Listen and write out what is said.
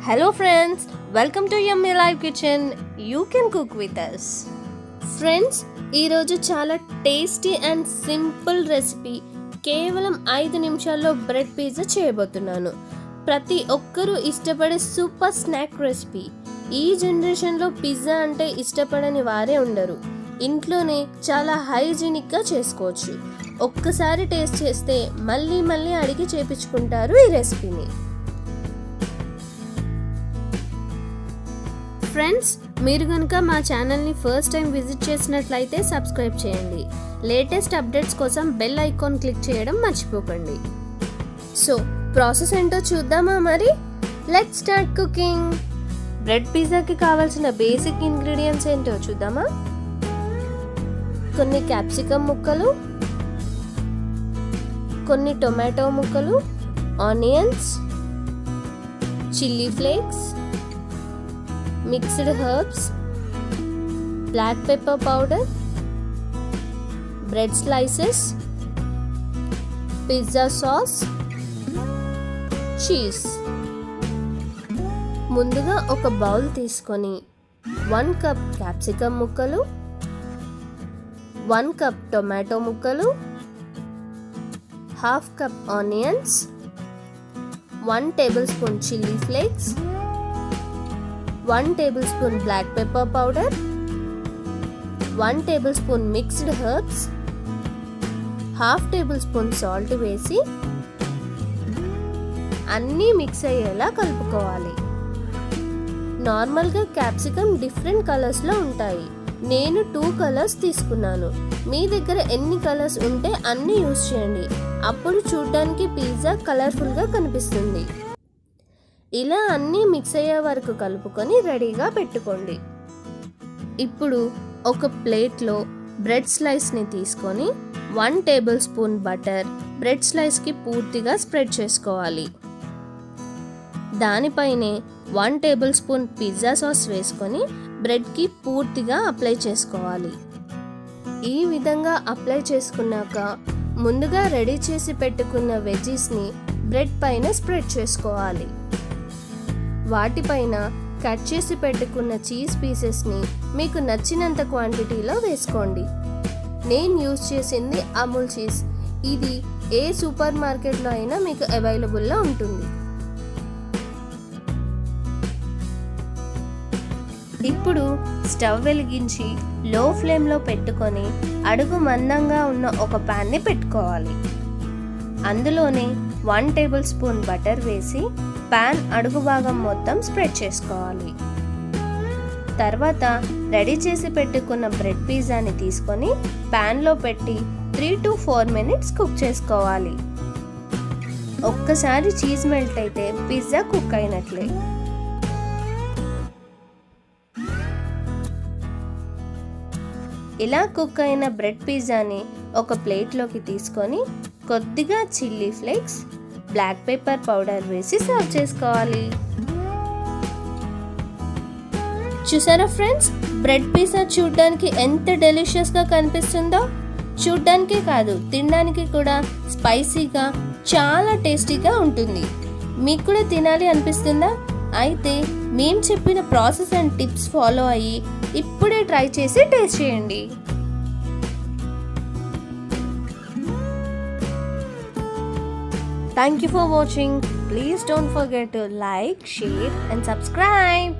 Hello friends, welcome to Yummy Live Kitchen. You can cook with us. Friends, ఈరోజు చాలా tasty and simple recipe కేవలం 5 నిమిషాల్లో bread pizza చేయబోతున్నాను. ప్రతి ఒక్కరూ ఇష్టపడే సూపర్ స్నాక్ రెసిపీ. ఈ జనరేషన్లో పిజ్జా అంటే ఇష్టపడని వారే ఉండరు. ఇంట్లోనే చాలా హైజీనిక్గా చేసుకోవచ్చు. ఒక్కసారి టేస్ట్ చేస్తే మళ్ళీ మళ్ళీ అడిగి చేపించుకుంటారు ఈ రెసిపీని. ఫ్రెండ్స్, మీరు కనుక మా ఛానల్ని ఫస్ట్ టైం విజిట్ చేసినట్లయితే సబ్స్క్రైబ్ చేయండి. లేటెస్ట్ అప్డేట్స్ కోసం బెల్ ఐకాన్ క్లిక్ చేయడం మర్చిపోకండి. సో ప్రాసెస్ ఏంటో చూద్దామా మరి? Let's start cooking. బ్రెడ్ పిజ్జాకి కావాల్సిన బేసిక్ ఇంగ్రీడియంట్స్ ఏంటో చూద్దామా? కొన్ని క్యాప్సికమ్ ముక్కలు, కొన్ని టొమాటో ముక్కలు, onions, chilli flakes, mixed herbs, black pepper powder, bread slices, pizza sauce, cheese. ముందుగా ఒక బౌల్ తీసుకొని 1 కప్ క్యాప్సికమ్ ముక్కలు, 1 కప్ టొమాటో ముక్కలు, 1/2 cup onions, 1 tablespoon chilli flakes, 1 tablespoon black pepper powder, 1 tablespoon mixed herbs, 1/2 tablespoon salt వేసి అన్నీ mix అయ్యేలా కలుపుకోవాలి. నార్మల్గా క్యాప్సికమ్ డిఫరెంట్ కలర్స్లో ఉంటాయి. నేను 2 కలర్స్ తీసుకున్నాను. మీ దగ్గర ఎన్ని కలర్స్ ఉంటే అన్నీ యూస్ చేయండి. అప్పుడు చూడడానికి పిజ్జా కలర్ఫుల్గా కనిపిస్తుంది. ఇలా అన్నీ మిక్స్ అయ్యే వరకు కలుపుకొని రెడీగా పెట్టుకోండి. ఇప్పుడు ఒక ప్లేట్లో బ్రెడ్ స్లైస్ని తీసుకొని 1 టేబుల్ స్పూన్ బటర్ బ్రెడ్ స్లైస్కి పూర్తిగా స్ప్రెడ్ చేసుకోవాలి. దానిపైనే 1 టేబుల్ స్పూన్ పిజ్జా సాస్ వేసుకొని బ్రెడ్కి పూర్తిగా అప్లై చేసుకోవాలి. ఈ విధంగా అప్లై చేసుకున్నాక ముందుగా రెడీ చేసి పెట్టుకున్న వెజ్జీస్ని బ్రెడ్ పైన స్ప్రెడ్ చేసుకోవాలి. వాటిపైన కట్ చేసి పెట్టుకున్న చీజ్ పీసెస్ని మీకు నచ్చినంత క్వాంటిటీలో వేసుకోండి. నేను యూజ్ చేసింది అమూల్ చీజ్. ఇది ఏ సూపర్ మార్కెట్లో అయినా మీకు అవైలబుల్లో ఉంటుంది. ఇప్పుడు స్టవ్ వెలిగించి లో ఫ్లేమ్లో పెట్టుకొని అడుగు మందంగా ఉన్న ఒక ప్యాన్ని పెట్టుకోవాలి. అందులోనే 1 టేబుల్ స్పూన్ బటర్ వేసి ప్యాన్ అడుగు భాగం మొత్తం స్ప్రెడ్ చేసుకోవాలి. తర్వాత రెడీ చేసి పెట్టుకున్న బ్రెడ్ పిజ్జాని తీసుకొని ప్యాన్లో పెట్టి 3 to 4 minutes కుక్ చేసుకోవాలి. ఒక్కసారి చీజ్ మెల్ట్ అయితే పిజ్జా కుక్ అయినట్లే. ఇలా కుక్ అయిన బ్రెడ్ పిజ్జాని ఒక ప్లేట్లోకి తీసుకొని కొద్దిగా chilli flakes, black pepper powder వేసి సర్వ్ చేసుకోవాలి. చూసారా ఫ్రెండ్స్, బ్రెడ్ పిజ్జా చూడడానికి ఎంత డెలిషియస్గా కనిపిస్తుందో. చూడడానికే కాదు, తినడానికి కూడా స్పైసీగా చాలా టేస్టీగా ఉంటుంది. మీకు కూడా తినాలి అనిపిస్తుందా? అయితే మేము చెప్పిన ప్రాసెస్ అండ్ టిప్స్ ఫాలో అయ్యి ఇప్పుడే ట్రై చేసి టేస్ట్ చేయండి. Thank you for watching. Please don't forget to like, share and subscribe.